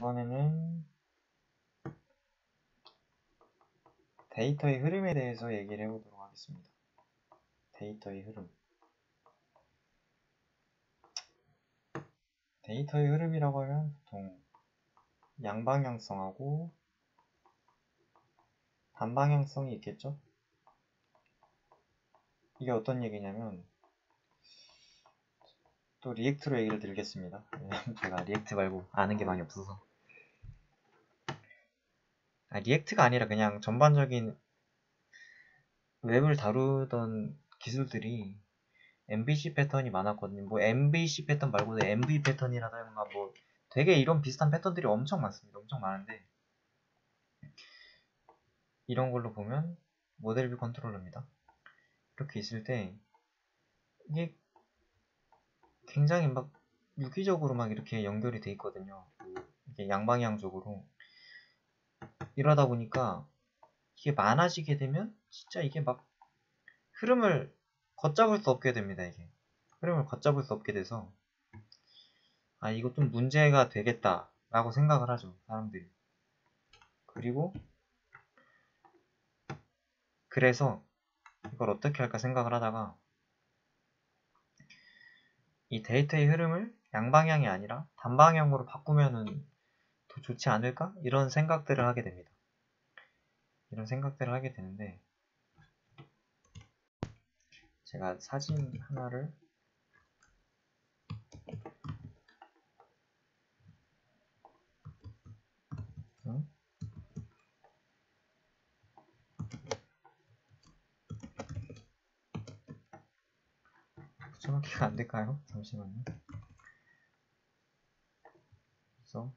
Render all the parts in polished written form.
이번에는 데이터의 흐름에 대해서 얘기를 해보도록 하겠습니다. 데이터의 흐름. 데이터의 흐름이라고 하면 보통 양방향성하고 단방향성이 있겠죠? 이게 어떤 얘기냐면, 또 리액트로 얘기를 드리겠습니다. 왜냐면 제가 리액트 말고 아는 게 많이 없어서. 리액트가 아니라 그냥 전반적인 웹을 다루던 기술들이 MVC 패턴이 많았거든요. 뭐 MVC 패턴 말고도 MV 패턴이라던가 뭐 되게 이런 비슷한 패턴들이 엄청 많습니다. 엄청 많은데 이런 걸로 보면 모델뷰 컨트롤러입니다. 이렇게 있을 때 이게 굉장히 막 유기적으로 막 이렇게 연결이 돼 있거든요. 이게 양방향적으로. 이러다 보니까 이게 많아지게 되면 진짜 이게 막 흐름을 걷잡을 수 없게 됩니다. 이게 흐름을 걷잡을 수 없게 돼서 이거 좀 문제가 되겠다 라고 생각을 하죠, 사람들이. 그리고 그래서 이걸 어떻게 할까 생각을 하다가 이 데이터의 흐름을 양방향이 아니라 단방향으로 바꾸면은 더 좋지 않을까? 이런 생각들을 하게 됩니다. 이런 생각들을 하게 되는데, 제가 사진 하나를 붙여넣기가 안 될까요? 잠시만요. 그래서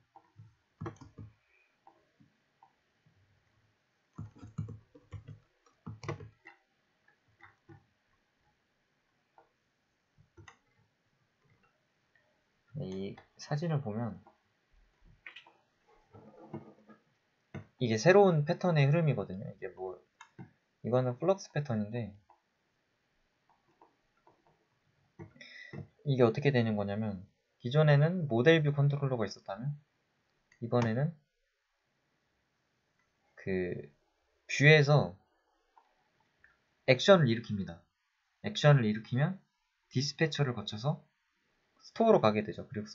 이 사진을 보면 이게 새로운 패턴의 흐름이거든요. 이게 뭐 이거는 플럭스 패턴인데, 이게 어떻게 되는 거냐면, 기존에는 모델뷰 컨트롤러가 있었다면 이번에는 그 뷰에서 액션을 일으킵니다. 액션을 일으키면 디스패처를 거쳐서 스토어로 가게 되죠. 그리고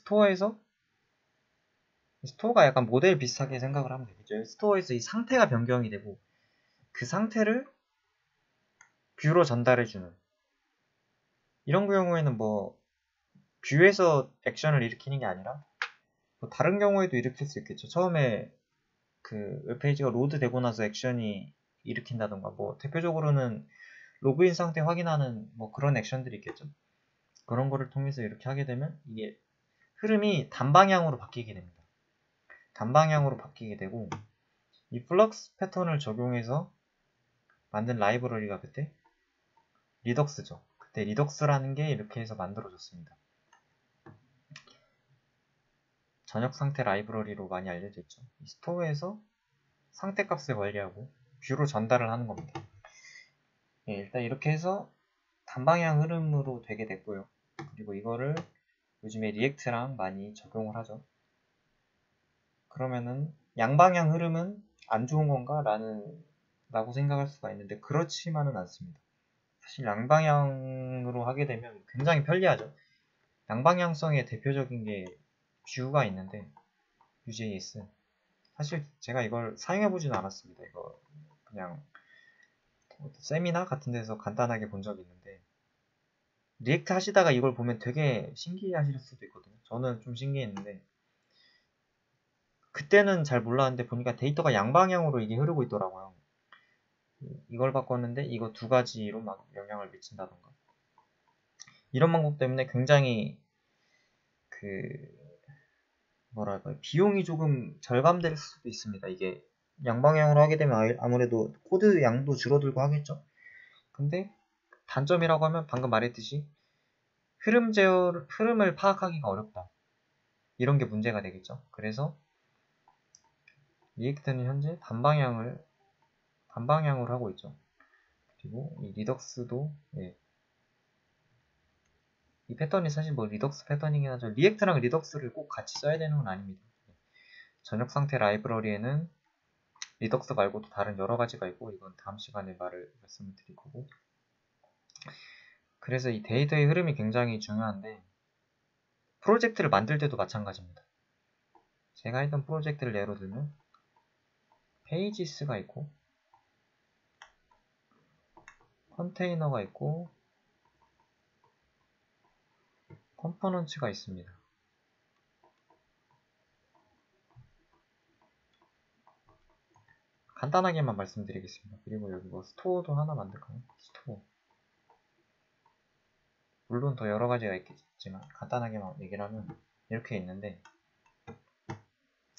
스토어가 약간 모델 비슷하게 생각을 하면 되겠죠. 스토어에서 이 상태가 변경이 되고 그 상태를 뷰로 전달해주는, 이런 경우에는 뭐 뷰에서 액션을 일으키는 게 아니라 뭐 다른 경우에도 일으킬 수 있겠죠. 처음에 그 웹페이지가 로드 되고 나서 액션이 일으킨다던가, 뭐 대표적으로는 로그인 상태 확인하는 뭐 그런 액션들이 있겠죠. 그런 거를 통해서 이렇게 하게 되면 이게 흐름이 단방향으로 바뀌게 됩니다. 단방향으로 바뀌게 되고, 이 플럭스 패턴을 적용해서 만든 라이브러리가 그때 리덕스죠. 그때 리덕스라는 게 이렇게 해서 만들어졌습니다. 전역 상태 라이브러리로 많이 알려져 있죠. 이 스토어에서 상태 값을 관리하고 뷰로 전달을 하는 겁니다. 일단 이렇게 해서 단방향 흐름으로 되게 됐고요. 그리고 이거를 요즘에 리액트랑 많이 적용을 하죠. 그러면은 양방향 흐름은 안 좋은 건가? 라고 생각할 수가 있는데, 그렇지만은 않습니다. 사실 양방향으로 하게 되면 굉장히 편리하죠. 양방향성의 대표적인 게 뷰가 있는데, Vue.js. 사실 제가 이걸 사용해보지는 않았습니다. 이거 그냥 세미나 같은 데서 간단하게 본 적이 있는데, 리액트 하시다가 이걸 보면 되게 신기해 하실 수도 있거든요. 저는 좀 신기했는데, 그때는 잘 몰랐는데 보니까 데이터가 양방향으로 이게 흐르고 있더라고요. 이걸 바꿨는데 이거 두 가지로 막 영향을 미친다던가, 이런 방법 때문에 굉장히 뭐랄까요, 비용이 조금 절감될 수도 있습니다. 이게 양방향으로 하게 되면 아무래도 코드 양도 줄어들고 하겠죠. 근데 단점이라고 하면 방금 말했듯이 흐름을 파악하기가 어렵다, 이런 게 문제가 되겠죠. 그래서 리액트는 현재 단방향으로 하고 있죠. 그리고 이 리덕스도, 이 패턴이 사실 뭐 리덕스 패턴이긴 하죠. 리액트랑 리덕스를 꼭 같이 써야 되는 건 아닙니다. 전역 상태 라이브러리에는 리덕스 말고도 다른 여러 가지가 있고, 이건 다음 시간에 말씀을 드릴 거고. 그래서 이 데이터의 흐름이 굉장히 중요한데, 프로젝트를 만들 때도 마찬가지입니다. 제가 했던 프로젝트를 예로 들면 페이지스가 있고 컨테이너가 있고 컴포넌츠가 있습니다. 간단하게만 말씀드리겠습니다. 그리고 여기 뭐 스토어도 하나 만들까요? 스토어. 물론 더 여러 가지가 있겠지만 간단하게만 얘기를 하면 이렇게 있는데,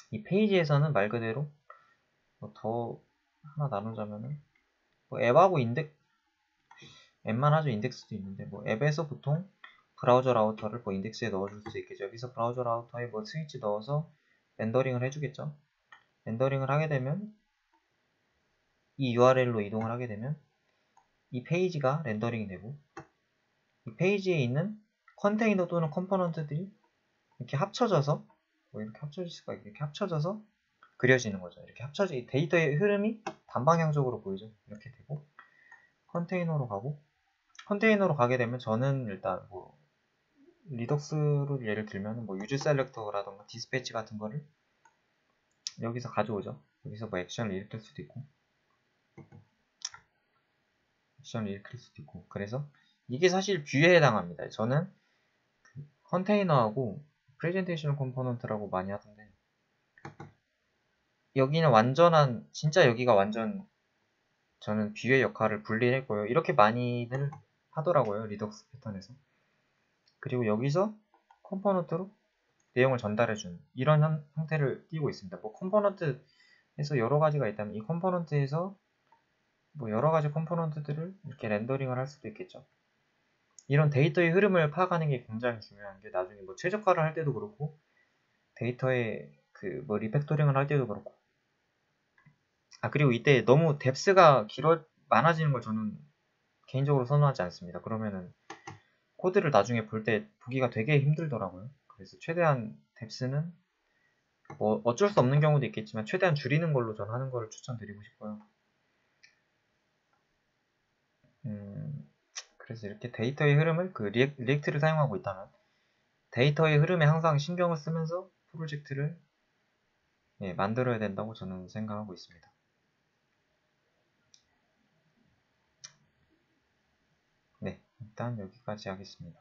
이 페이지에서는 말 그대로 뭐 더 하나 나누자면은 뭐 앱하고 앱만 하죠. 인덱스도 있는데, 뭐 앱에서 보통 브라우저 라우터를 뭐 인덱스에 넣어줄 수 있겠죠. 여기서 브라우저 라우터에 뭐 스위치 넣어서 렌더링을 해주겠죠. 렌더링을 하게 되면 이 URL로 이동을 하게 되면 이 페이지가 렌더링이 되고, 이 페이지에 있는 컨테이너 또는 컴포넌트들이 이렇게 합쳐져서 뭐 이렇게 합쳐질 수가 있고, 이렇게 합쳐져서 그려지는 거죠. 이렇게 이 데이터의 흐름이 단방향적으로 보이죠. 이렇게 되고 컨테이너로 가고, 컨테이너로 가게 되면 저는 일단 뭐 리덕스를 예를 들면 뭐 유즈 셀렉터라던가 디스패치 같은 거를 여기서 가져오죠. 여기서 뭐 액션을 일으킬 수도 있고, 그래서 이게 사실 뷰에 해당합니다. 저는 컨테이너하고 프레젠테이션 컴포넌트라고 많이 하던데, 여기는 진짜 여기가 완전 저는 뷰의 역할을 분리했고요. 이렇게 많이들 하더라고요. 리덕스 패턴에서. 그리고 여기서 컴포넌트로 내용을 전달해주는 이런 형태를 띄고 있습니다. 뭐 컴포넌트에서 여러 가지가 있다면 이 컴포넌트에서 뭐 여러 가지 컴포넌트들을 이렇게 렌더링을 할 수도 있겠죠. 이런 데이터의 흐름을 파악하는 게 굉장히 중요한 게, 나중에 뭐 최적화를 할 때도 그렇고 데이터의 그 뭐 리팩토링을 할 때도 그렇고. 그리고 이때 너무 뎁스가 많아지는 걸 저는 개인적으로 선호하지 않습니다. 그러면은 코드를 나중에 볼 때 보기가 되게 힘들더라고요. 그래서 최대한 뎁스는 뭐 어쩔 수 없는 경우도 있겠지만 최대한 줄이는 걸로 저는 하는 거를 추천드리고 싶고요. 그래서 이렇게 데이터의 흐름을 리액트를 사용하고 있다면 데이터의 흐름에 항상 신경을 쓰면서 프로젝트를 만들어야 된다고 저는 생각하고 있습니다. 네, 일단 여기까지 하겠습니다.